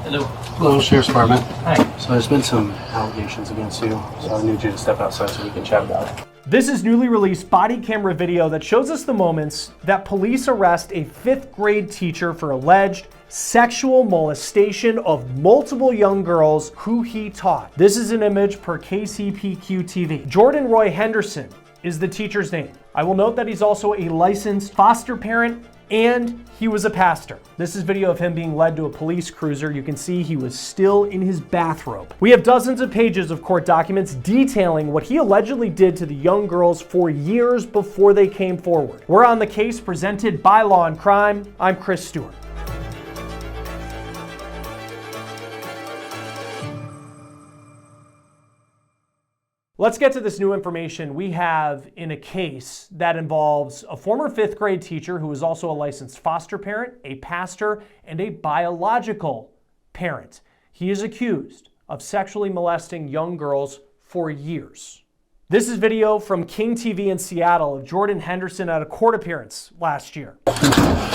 Hello. Hello, Sheriff's Department. Hi. So there's been some allegations against you, so I need you to step outside so we can chat about it. This is newly released body camera video that shows us the moments that police arrest a 5th grade teacher for alleged sexual molestation of multiple young girls who he taught. This is an image per KCPQ TV. Jordan Roy Henderson is the teacher's name. I will note that he's also a licensed foster parent and he was a pastor. This is video of him being led to a police cruiser. You can see he was still in his bathrobe. We have dozens of pages of court documents detailing what he allegedly did to the young girls for years before they came forward. We're on the case presented by Law&Crime. I'm Chris Stewart. Let's get to this new information we have in a case that involves a former 5th grade teacher who is also a licensed foster parent, a pastor, and a biological parent. He is accused of sexually molesting young girls for years. This is video from King TV in Seattle of Jordan Henderson at a court appearance last year.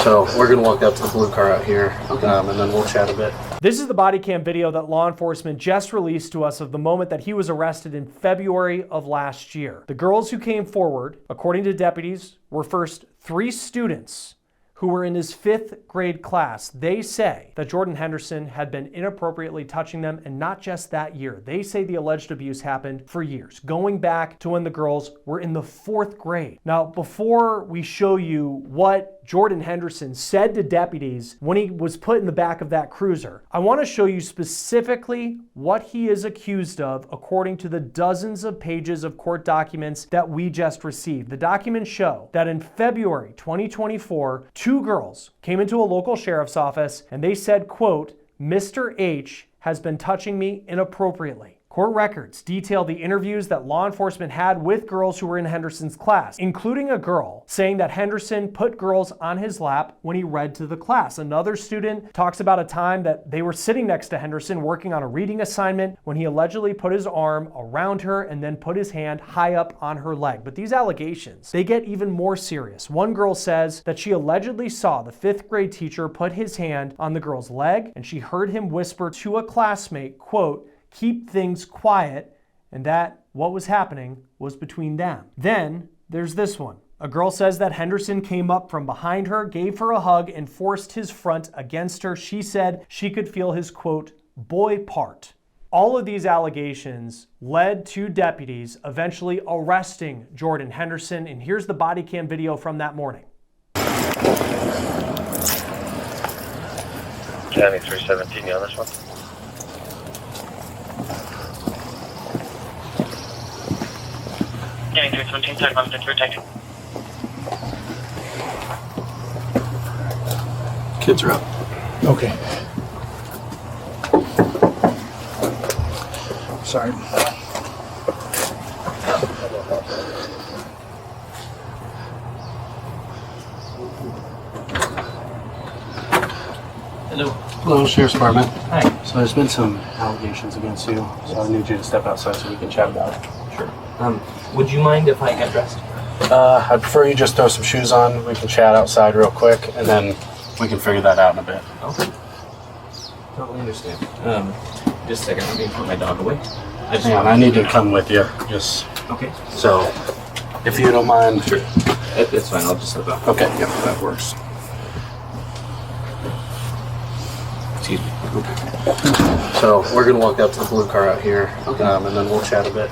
So we're gonna walk out to the blue car out here, and then we'll chat a bit. This is the body cam video that law enforcement just released to us of the moment that he was arrested in February of last year. The girls who came forward, according to deputies, were first 3 students who were in his 5th grade class. They say that Jordan Henderson had been inappropriately touching them, and not just that year. They say the alleged abuse happened for years, going back to when the girls were in the 4th grade. Now, before we show you what Jordan Henderson said to deputies when he was put in the back of that cruiser, I want to show you specifically what he is accused of according to the dozens of pages of court documents that we just received. The documents show that in February 2024, 2 girls came into a local sheriff's office and they said, quote, "Mr. H has been touching me inappropriately." Court records detail the interviews that law enforcement had with girls who were in Henderson's class, including a girl saying that Henderson put girls on his lap when he read to the class. Another student talks about a time that they were sitting next to Henderson working on a reading assignment when he allegedly put his arm around her and then put his hand high up on her leg. But these allegations, they get even more serious. One girl says that she allegedly saw the 5th grade teacher put his hand on the girl's leg and she heard him whisper to a classmate, quote, "Keep things quiet," and that what was happening was between them. Then there's this one. A girl says that Henderson came up from behind her, gave her a hug, and forced his front against her. She said she could feel his, quote, "boy part." All of these allegations led to deputies eventually arresting Jordan Henderson, and here's the body cam video from that morning. County 317, you on this one? County 317, talk about the taken. Kids are up. Okay. Sorry. Hello. Hello, Sheriff's Department. Hi. So there's been some allegations against you, so I need you to step outside so we can chat about it. Sure. Would you mind if I get dressed? I'd prefer you just throw some shoes on. We can chat outside real quick, and then we can figure that out in a bit. Okay. Totally understand. Just a second, let me put my dog away. Hang on, I need to come with you, just Okay. so, if you don't mind. Sure. It's fine, I'll just slip out. Okay, yep, that works. Excuse me. So we're gonna walk out to the blue car out here, and then we'll chat a bit.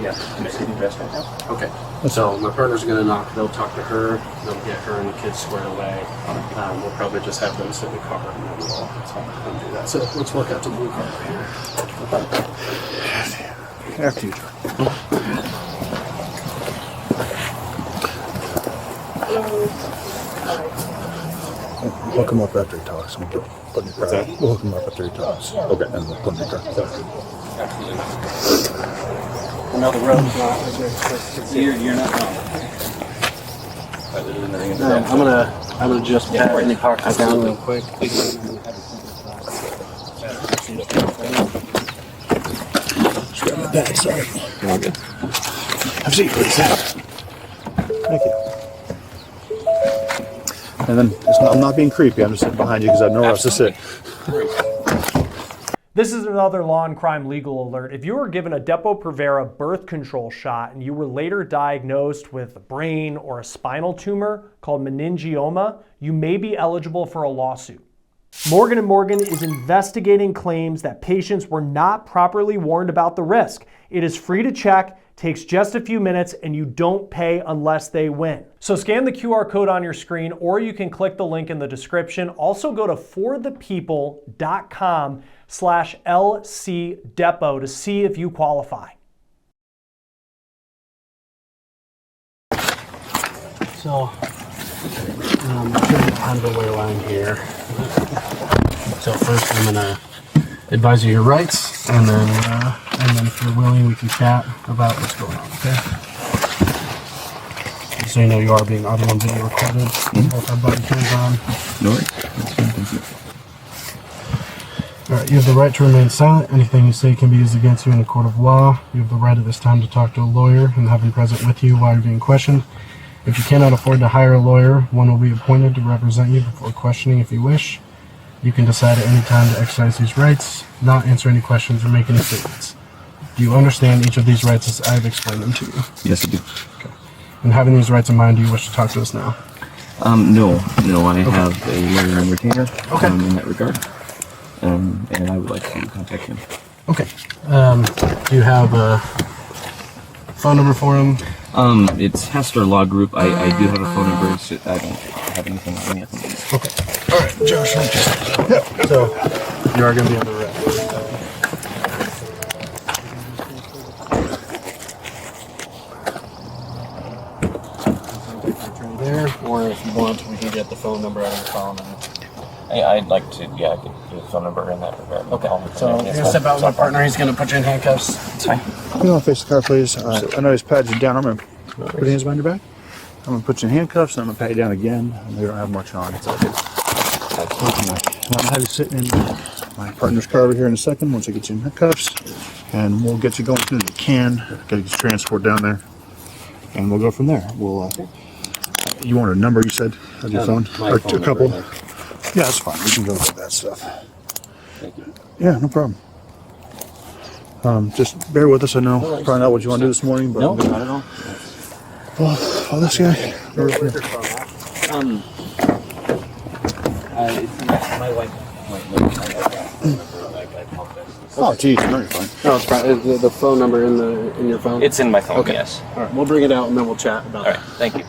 Yeah, can I see you dressed right now? Okay. So my partner's gonna knock. They'll talk to her. They'll get her and the kids squared away. We'll probably just have them sit in the car and then we'll do that. So let's walk out to the blue car right here. After you, We'll come up after he talks. We'll put in the car. We'll hook him up after he talks. Okay. And we'll put in the car. Another road. You're not wrong. I'm gonna just pat the car down real quick. Just grab my bag, sorry. You're all good. Have a seat, please. Thank you. And then I'm not being creepy. I'm just sitting behind you because I have nowhere else to sit. This is another Law and Crime legal alert. If you were given a Depo-Provera birth control shot and you were later diagnosed with a brain or a spinal tumor called meningioma, you may be eligible for a lawsuit. Morgan & Morgan is investigating claims that patients were not properly warned about the risk. It is free to check, takes just a few minutes, and you don't pay unless they win. So scan the QR code on your screen, or you can click the link in the description. Also go to forthepeople.com/LCDepo to see if you qualify. So, kind of a lay line here. So first I'm gonna advise you your rights, and then if you're willing, we can chat about what's going on. Okay. Just so you know, you are being audio and video recorded. Both have body cams on. No worries. That's fine. Thank you. All right. You have the right to remain silent. Anything you say can be used against you in a court of law. You have the right at this time to talk to a lawyer and have him present with you while you're being questioned. If you cannot afford to hire a lawyer, one will be appointed to represent you before questioning if you wish. You can decide at any time to exercise these rights, not answer any questions, or make any statements. Do you understand each of these rights as I've explained them to you? Yes, I do. Okay. And having these rights in mind, do you wish to talk to us now? No. I have a lawyer and retainer Okay. in that regard, and I would like to contact him. Okay. Do you have a phone number for him? It's Hester Law Group. I do have a phone number. It's just, I don't have anything on me at the moment. Okay. All right, Josh. Yep. So you are going to be on the rep. There, or if you want, we can get the phone number out of your phone. I'd like to, I could do the phone number in that regard. Okay. So you're going to step out with my partner. He's going to put you in handcuffs. It's fine. You want to face the car, please? I know he's patted you down. I'm going to put your hands behind your back. I'm going to put you in handcuffs, and I'm going to pat you down again. And we don't have much on. It's all good. I'm going to have you sitting in my partner's car over here in a second once I get you in handcuffs. And we'll get you going as soon as we can. Got to get your transport down there. And we'll go from there. We'll, you want a number, you said, of your phone? Or a couple? Yeah, that's fine. We can go with that stuff. Thank you. Yeah, no problem. Just bear with us. I know probably not what you want to do this morning, but No, not at all. Oh, this guy. My wife might know. Oh, geez, no, you're fine. No, it's fine. Is the phone number in your phone? It's in my phone, Okay. yes. All right, we'll bring it out and then we'll chat about All right, thank you.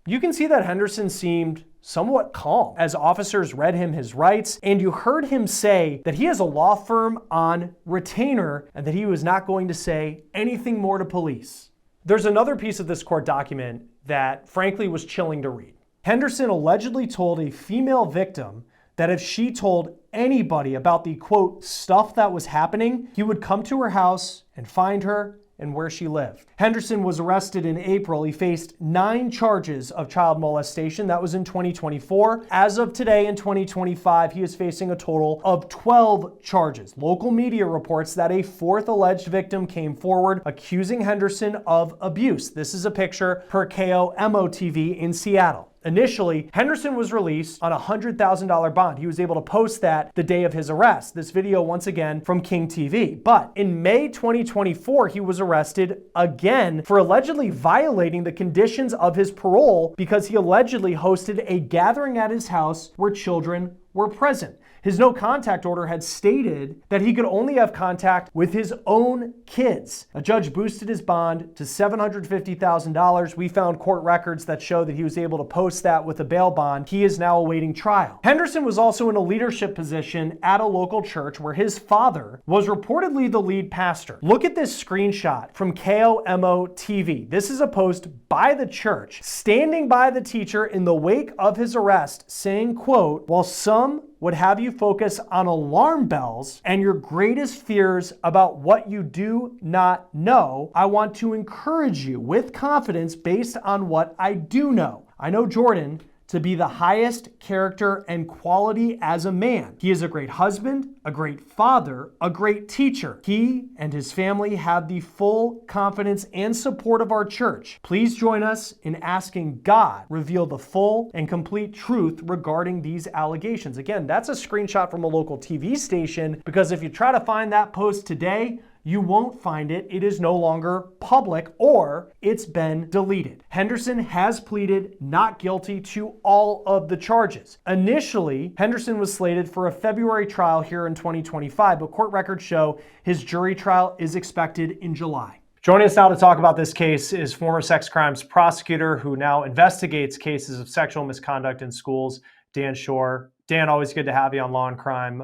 You can see that Henderson seemed somewhat calm as officers read him his rights, and you heard him say that he has a law firm on retainer and that he was not going to say anything more to police. There's another piece of this court document that frankly was chilling to read. Henderson allegedly told a female victim that if she told anybody about the, quote, stuff that was happening, he would come to her house and find her and where she lived. Henderson was arrested in April. He faced 9 charges of child molestation. That was in 2024. As of today in 2025, he is facing a total of 12 charges. Local media reports that a 4th alleged victim came forward accusing Henderson of abuse. This is a picture per KOMO TV in Seattle. Initially, Henderson was released on a $100,000 bond. He was able to post that the day of his arrest. This video, once again, from King TV. But in May 2024, he was arrested again for allegedly violating the conditions of his parole because he allegedly hosted a gathering at his house where children were present. His no contact order had stated that he could only have contact with his own kids. A judge boosted his bond to $750,000. We found court records that show that he was able to post that with a bail bond. He is now awaiting trial. Henderson was also in a leadership position at a local church where his father was reportedly the lead pastor. Look at this screenshot from KOMO TV. This is a post by the church standing by the teacher in the wake of his arrest saying, quote, while some would have you focus on alarm bells and your greatest fears about what you do not know, I want to encourage you with confidence based on what I do know. I know Jordan to be the highest character and quality as a man. He is a great husband, a great father, a great teacher. He and his family have the full confidence and support of our church. Please join us in asking God reveal the full and complete truth regarding these allegations. Again, that's a screenshot from a local TV station, because if you try to find that post today, you won't find it. It is no longer public, or it's been deleted. Henderson has pleaded not guilty to all of the charges. Initially, Henderson was slated for a February trial here in 2025, but court records show his jury trial is expected in July. Joining us now to talk about this case is former sex crimes prosecutor who now investigates cases of sexual misconduct in schools, Dan Shore. Dan, always good to have you on Law and Crime,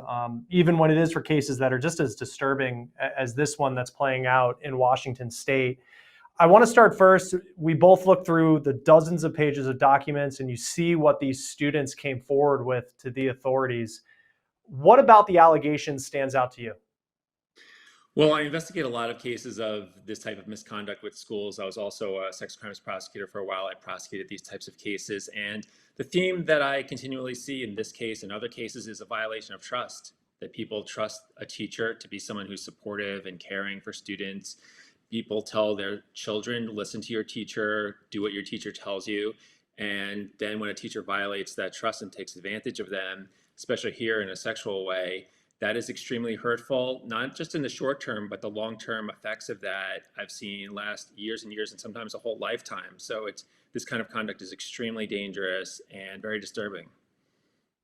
even when it is for cases that are just as disturbing as this one that's playing out in Washington State. I want to start first. We both looked through the dozens of pages of documents, and you see what these students came forward with to the authorities. What about the allegations stands out to you? Well, I investigate a lot of cases of this type of misconduct with schools. I was also a sex crimes prosecutor for a while. I prosecuted these types of cases. And the theme that I continually see in this case and other cases is a violation of trust, that people trust a teacher to be someone who's supportive and caring for students. People tell their children, listen to your teacher, do what your teacher tells you. And then when a teacher violates that trust and takes advantage of them, especially here in a sexual way, that is extremely hurtful, not just in the short term, but the long-term effects of that I've seen last years and years and sometimes a whole lifetime. So this kind of conduct is extremely dangerous and very disturbing.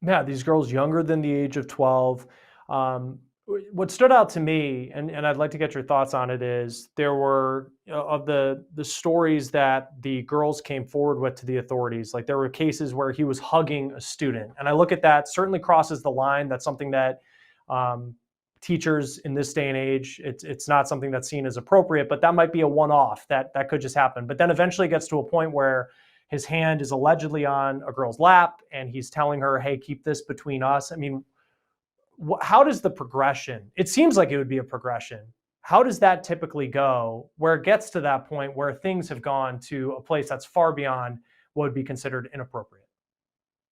Yeah, these girls younger than the age of 12. What stood out to me, and I'd like to get your thoughts on it, is there were, of the stories that the girls came forward with to the authorities, like there were cases where he was hugging a student. And I look at that, certainly crosses the line. That's something that teachers in this day and age, it's not something that's seen as appropriate, but that might be a one-off that could just happen. But then eventually it gets to a point where his hand is allegedly on a girl's lap and he's telling her, hey, keep this between us. I mean, how does the progression, it seems like it would be a progression. How does that typically go where it gets to that point where things have gone to a place that's far beyond what would be considered inappropriate?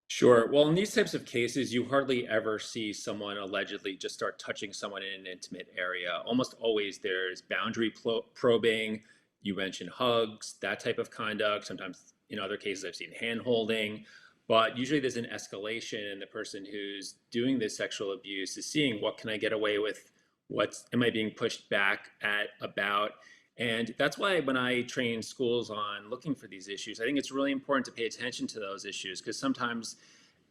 Sure. Well, in these types of cases, you hardly ever see someone allegedly just start touching someone in an intimate area. Almost always there's boundary probing. You mentioned hugs, that type of conduct. Sometimes in other cases, I've seen hand holding. But usually there's an escalation, and the person who's doing this sexual abuse is seeing, what can I get away with? What am I being pushed back at about? And that's why when I train schools on looking for these issues, I think it's really important to pay attention to those issues, because sometimes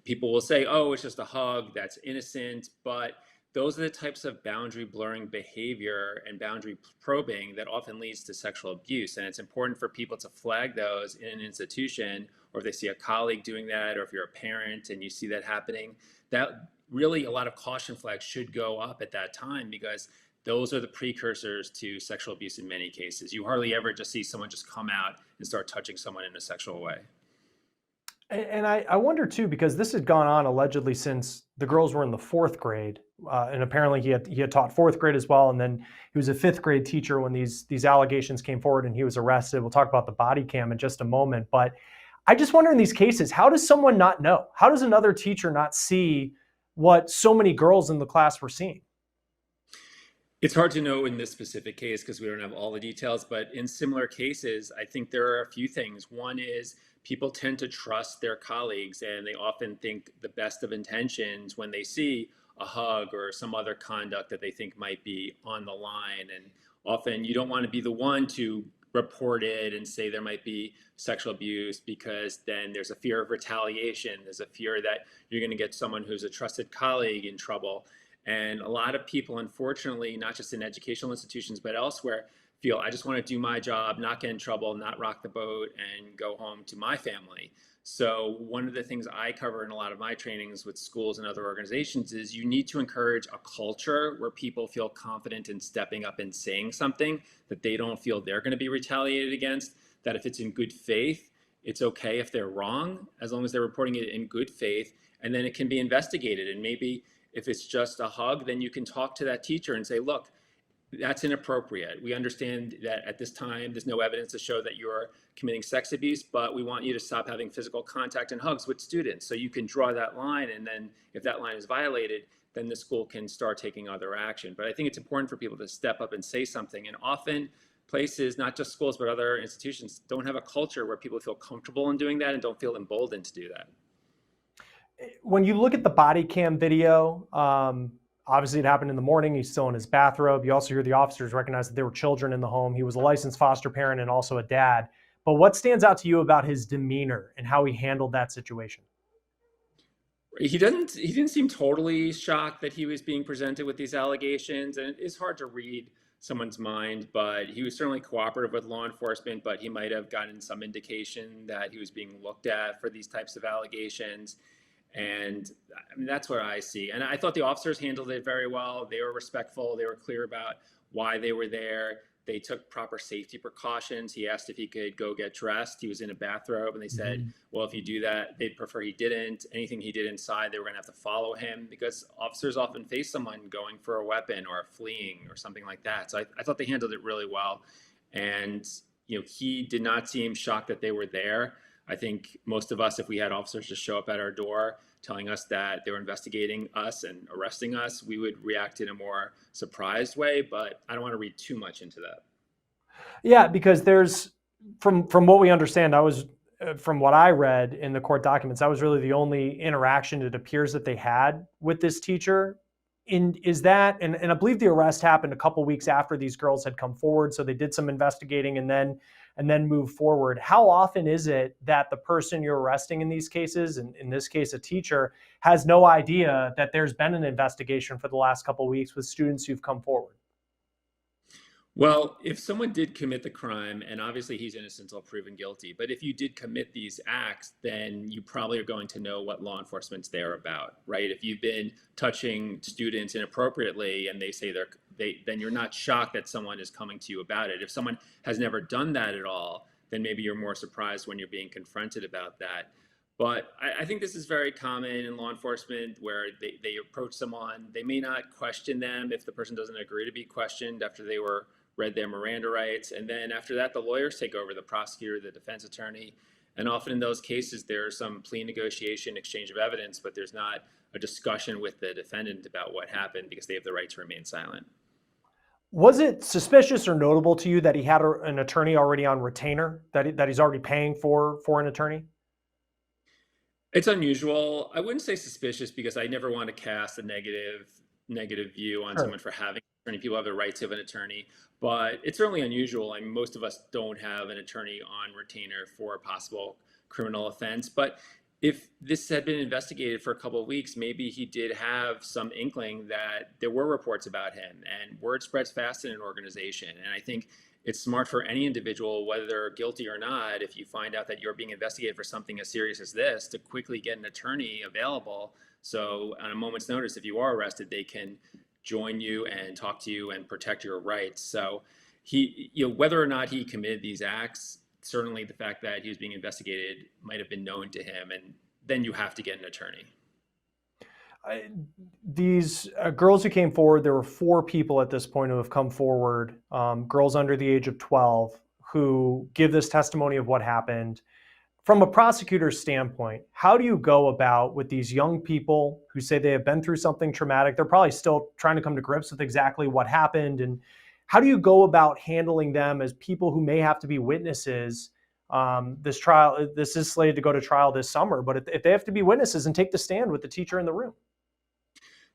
people will say, oh, it's just a hug, that's innocent. But those are the types of boundary blurring behavior and boundary probing that often leads to sexual abuse. And it's important for people to flag those in an institution, or if they see a colleague doing that, or if you're a parent and you see that happening, that really a lot of caution flags should go up at that time, because those are the precursors to sexual abuse in many cases. You hardly ever just see someone just come out and start touching someone in a sexual way. And I wonder too, because this had gone on allegedly since the girls were in the fourth grade, and apparently he had taught fourth grade as well, and then he was a fifth grade teacher when these allegations came forward and he was arrested. We'll talk about the body cam in just a moment, but I just wonder in these cases, how does someone not know? How does another teacher not see what so many girls in the class were seeing? It's hard to know in this specific case because we don't have all the details, but in similar cases, I think there are a few things. One is people tend to trust their colleagues, and they often think the best of intentions when they see a hug or some other conduct that they think might be on the line. And often you don't want to be the one to report it and say there might be sexual abuse, because then there's a fear of retaliation. There's a fear that you're going to get someone who's a trusted colleague in trouble. And a lot of people, unfortunately, not just in educational institutions, but elsewhere, feel, I just want to do my job, not get in trouble, not rock the boat, and go home to my family. So one of the things I cover in a lot of my trainings with schools and other organizations is you need to encourage a culture where people feel confident in stepping up and saying something, that they don't feel they're going to be retaliated against, that if it's in good faith, it's okay if they're wrong, as long as they're reporting it in good faith, and then it can be investigated. And maybe if it's just a hug, then you can talk to that teacher and say, look, That's inappropriate. We understand that at this time, there's no evidence to show that you're committing sex abuse, but we want you to stop having physical contact and hugs with students. So you can draw that line, and then if that line is violated, then the school can start taking other action. But I think it's important for people to step up and say something. And often places, not just schools, but other institutions, don't have a culture where people feel comfortable in doing that and don't feel emboldened to do that. When you look at the body cam video, obviously it happened in the morning. He's still in his bathrobe. You also hear the officers recognize that there were children in the home. He was a licensed foster parent and also a dad. But what stands out to you about his demeanor and how he handled that situation? He didn't seem totally shocked that he was being presented with these allegations, and it is hard to read someone's mind, but he was certainly cooperative with law enforcement, but he might have gotten some indication that he was being looked at for these types of allegations. And I mean, that's what I see. And I thought the officers handled it very well. They were respectful. They were clear about why they were there. They took proper safety precautions. He asked if he could go get dressed. He was in a bathrobe, and they said, well, if you do that, they'd prefer he didn't. Anything he did inside, they were going to have to follow him, because officers often face someone going for a weapon or fleeing or something like that. So I thought they handled it really well. And, he did not seem shocked that they were there. I think most of us, if we had officers just show up at our door telling us that they were investigating us and arresting us, we would react in a more surprised way, but I don't want to read too much into that. Yeah, because there's, from what we understand, from what I read in the court documents, that was really the only interaction it appears that they had with this teacher. And I believe the arrest happened a couple weeks after these girls had come forward, so they did some investigating and then move forward. How often is it that the person you're arresting in these cases, and in this case a teacher, has no idea that there's been an investigation for the last couple of weeks with students who've come forward? Well, if someone did commit the crime, and obviously he's innocent until proven guilty, but if you did commit these acts, then you probably are going to know what law enforcement's there about, right? If you've been touching students inappropriately and they say then you're not shocked that someone is coming to you about it. If someone has never done that at all, then maybe you're more surprised when you're being confronted about that. But I think this is very common in law enforcement, where they approach someone, they may not question them if the person doesn't agree to be questioned after they read their Miranda rights. And then after that, the lawyers take over, the prosecutor, the defense attorney. And often in those cases, there's some plea negotiation, exchange of evidence, but there's not a discussion with the defendant about what happened, because they have the right to remain silent. Was it suspicious or notable to you that he had an attorney already on retainer, that he's already paying for an attorney? It's unusual. I wouldn't say suspicious, because I never want to cast a negative view on someone for having an attorney. People have the right to have an attorney, but it's certainly unusual. I mean, most of us don't have an attorney on retainer for a possible criminal offense. But if this had been investigated for a couple of weeks, maybe he did have some inkling that there were reports about him, and word spreads fast in an organization. And I think it's smart for any individual, whether they're guilty or not, if you find out that you're being investigated for something as serious as this, to quickly get an attorney available. So on a moment's notice, if you are arrested, they can join you and talk to you and protect your rights. So whether or not he committed these acts, certainly the fact that he was being investigated might have been known to him, and then you have to get an attorney. These girls who came forward, there were 4 people at this point who have come forward, girls under the age of 12, who give this testimony of what happened. From a prosecutor's standpoint, how do you go about with these young people who say they have been through something traumatic? They're probably still trying to come to grips with exactly what happened. And how do you go about handling them as people who may have to be witnesses? This is slated to go to trial this summer, but if they have to be witnesses and take the stand with the teacher in the room.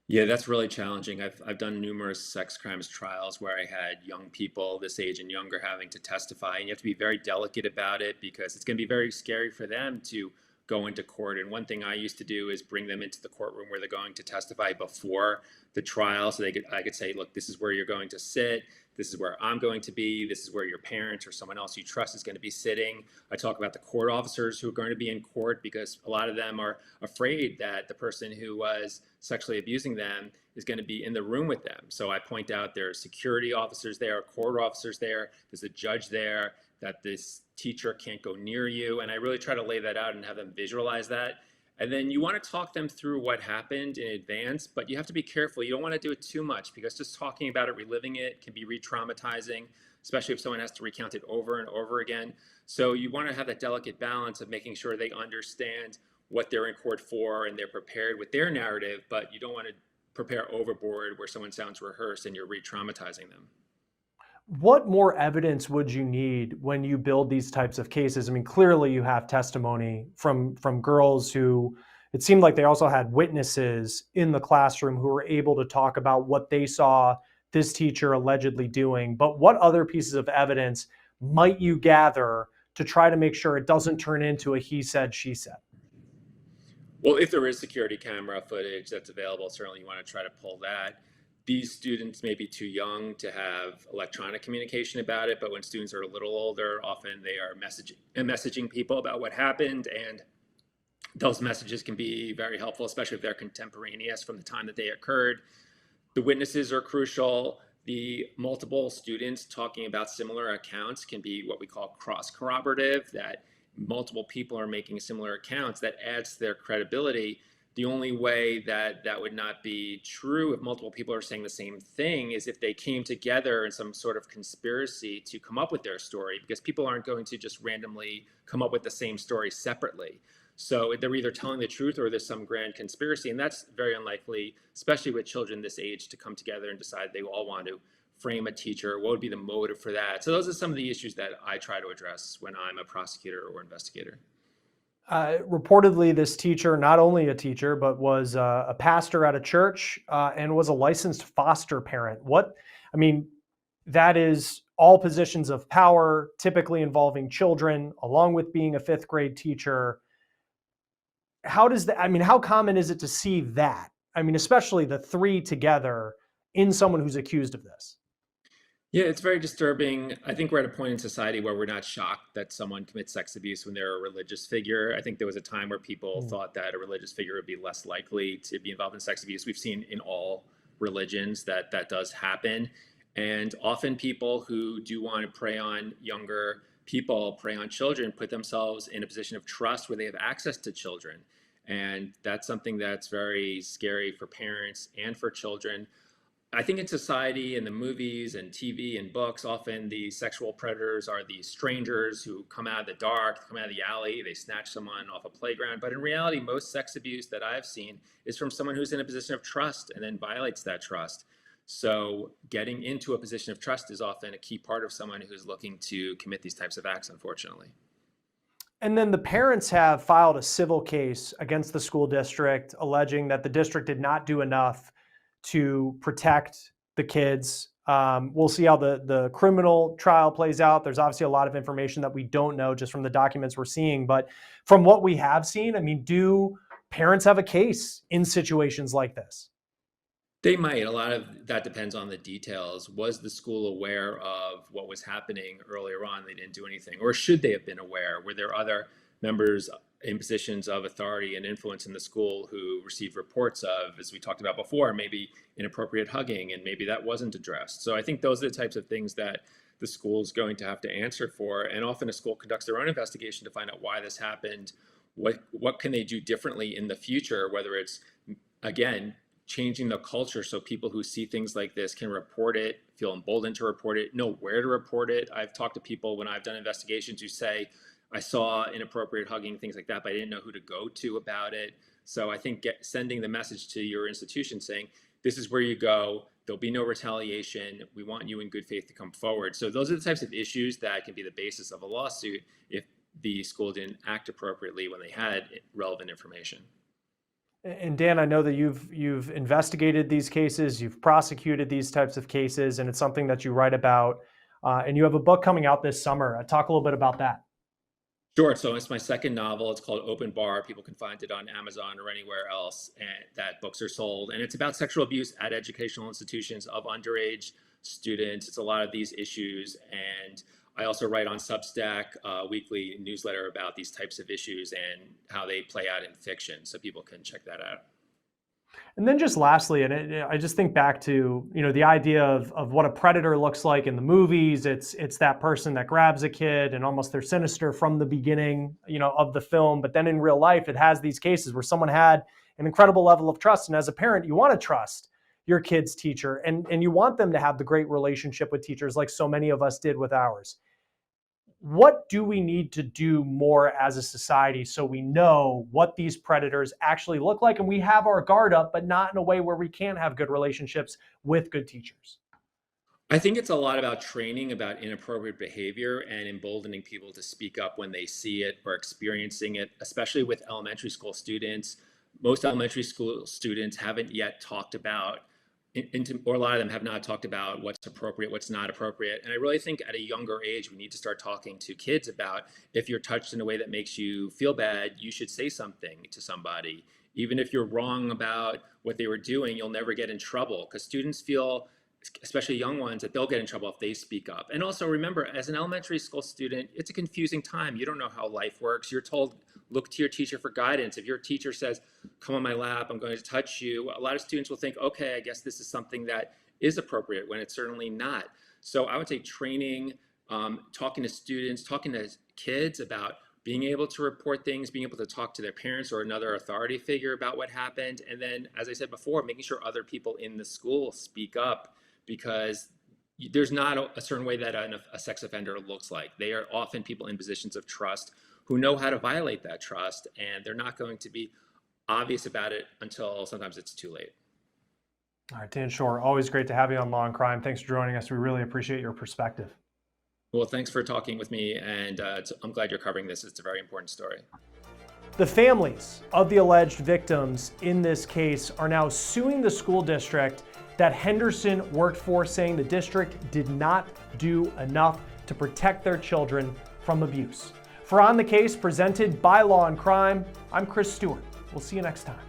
Yeah, that's really challenging. I've done numerous sex crimes trials where I had young people this age and younger having to testify, and you have to be very delicate about it, because it's going to be very scary for them to go into court. And one thing I used to do is bring them into the courtroom where they're going to testify before the trial, so I could say, look, this is where you're going to sit. This is where I'm going to be. This is where your parents or someone else you trust is going to be sitting. I talk about the court officers who are going to be in court, because a lot of them are afraid that the person who was sexually abusing them is going to be in the room with them. So I point out there are security officers there, court officers there, there's a judge there, that this teacher can't go near you. And I really try to lay that out and have them visualize that. And then you want to talk them through what happened in advance, but you have to be careful. You don't want to do it too much because just talking about it, reliving it can be re-traumatizing, especially if someone has to recount it over and over again. So you want to have that delicate balance of making sure they understand what they're in court for and they're prepared with their narrative, but you don't want to prepare overboard where someone sounds rehearsed and you're re-traumatizing them. What more evidence would you need when you build these types of cases? I mean, clearly you have testimony from girls who it seemed like they also had witnesses in the classroom who were able to talk about what they saw this teacher allegedly doing. But what other pieces of evidence might you gather to try to make sure it doesn't turn into a he said, she said? Well, if there is security camera footage that's available, certainly you want to try to pull that. These students may be too young to have electronic communication about it, but when students are a little older, often they are messaging people about what happened, and those messages can be very helpful, especially if they're contemporaneous from the time that they occurred. The witnesses are crucial. The multiple students talking about similar accounts can be what we call cross-corroborative, that multiple people are making similar accounts. That adds to their credibility. The only way that that would not be true if multiple people are saying the same thing is if they came together in some sort of conspiracy to come up with their story, because people aren't going to just randomly come up with the same story separately. So they're either telling the truth or there's some grand conspiracy, and that's very unlikely, especially with children this age, to come together and decide they all want to frame a teacher. What would be the motive for that? So those are some of the issues that I try to address when I'm a prosecutor or investigator. Reportedly, this teacher, not only a teacher, but was a pastor at a church and was a licensed foster parent. That is all positions of power, typically involving children, along with being a fifth grade teacher. How common is it to see that? Especially the three together in someone who's accused of this. Yeah, it's very disturbing. I think we're at a point in society where we're not shocked that someone commits sex abuse when they're a religious figure. I think there was a time where people thought that a religious figure would be less likely to be involved in sex abuse. We've seen in all religions that that does happen. And often people who do want to prey on younger people, prey on children, put themselves in a position of trust where they have access to children. And that's something that's very scary for parents and for children. I think in society, in the movies and TV and books, often the sexual predators are these strangers who come out of the dark, come out of the alley, they snatch someone off a playground. But in reality, most sex abuse that I've seen is from someone who's in a position of trust and then violates that trust. So getting into a position of trust is often a key part of someone who's looking to commit these types of acts, unfortunately. And then the parents have filed a civil case against the school district, alleging that the district did not do enough to protect the kids. We'll see how the criminal trial plays out. There's obviously a lot of information that we don't know just from the documents we're seeing. But from what we have seen, do parents have a case in situations like this? They might. A lot of that depends on the details. Was the school aware of what was happening earlier on? They didn't do anything. Or should they have been aware? Were there other members in positions of authority and influence in the school who received reports of, as we talked about before, maybe inappropriate hugging, and maybe that wasn't addressed? So I think those are the types of things that the school is going to have to answer for. And often a school conducts their own investigation to find out why this happened. What can they do differently in the future, whether it's, again, changing the culture so people who see things like this can report it, feel emboldened to report it, know where to report it. I've talked to people when I've done investigations who say, I saw inappropriate hugging, things like that, but I didn't know who to go to about it. So I think sending the message to your institution saying, this is where you go, there'll be no retaliation, we want you in good faith to come forward. So those are the types of issues that can be the basis of a lawsuit if the school didn't act appropriately when they had relevant information. And Dan, I know that you've investigated these cases, you've prosecuted these types of cases, and it's something that you write about. And you have a book coming out this summer. Talk a little bit about that. Sure. So it's my second novel. It's called Open Bar. People can find it on Amazon or anywhere else that books are sold. And it's about sexual abuse at educational institutions of underage students. It's a lot of these issues. And I also write on Substack, a weekly newsletter about these types of issues and how they play out in fiction. So people can check that out. And then just lastly, and I just think back to, the idea of what a predator looks like in the movies. It's that person that grabs a kid and almost they're sinister from the beginning, of the film. But then in real life, it has these cases where someone had an incredible level of trust. And as a parent, you want to trust your kid's teacher and you want them to have the great relationship with teachers like so many of us did with ours. What do we need to do more as a society so we know what these predators actually look like and we have our guard up, but not in a way where we can't have good relationships with good teachers? I think it's a lot about training about inappropriate behavior and emboldening people to speak up when they see it or experiencing it, especially with elementary school students. Most elementary school students haven't yet talked about, or a lot of them have not talked about what's appropriate, what's not appropriate. And I really think at a younger age, we need to start talking to kids about if you're touched in a way that makes you feel bad, you should say something to somebody. Even if you're wrong about what they were doing, you'll never get in trouble because students feel, especially young ones, that they'll get in trouble if they speak up. And also remember, as an elementary school student, it's a confusing time. You don't know how life works. You're told, look to your teacher for guidance. If your teacher says, come on my lap, I'm going to touch you, a lot of students will think, okay, I guess this is something that is appropriate when it's certainly not. So I would say training, talking to students, talking to kids about being able to report things, being able to talk to their parents or another authority figure about what happened. And then, as I said before, making sure other people in the school speak up, because there's not a certain way that a sex offender looks like. They are often people in positions of trust who know how to violate that trust, and they're not going to be obvious about it until sometimes it's too late. All right, Dan Shore, always great to have you on Law and Crime. Thanks for joining us. We really appreciate your perspective. Well, thanks for talking with me, and I'm glad you're covering this. It's a very important story. The families of the alleged victims in this case are now suing the school district that Henderson worked for, saying the district did not do enough to protect their children from abuse. For On the Case, presented by Law and Crime, I'm Chris Stewart. We'll see you next time.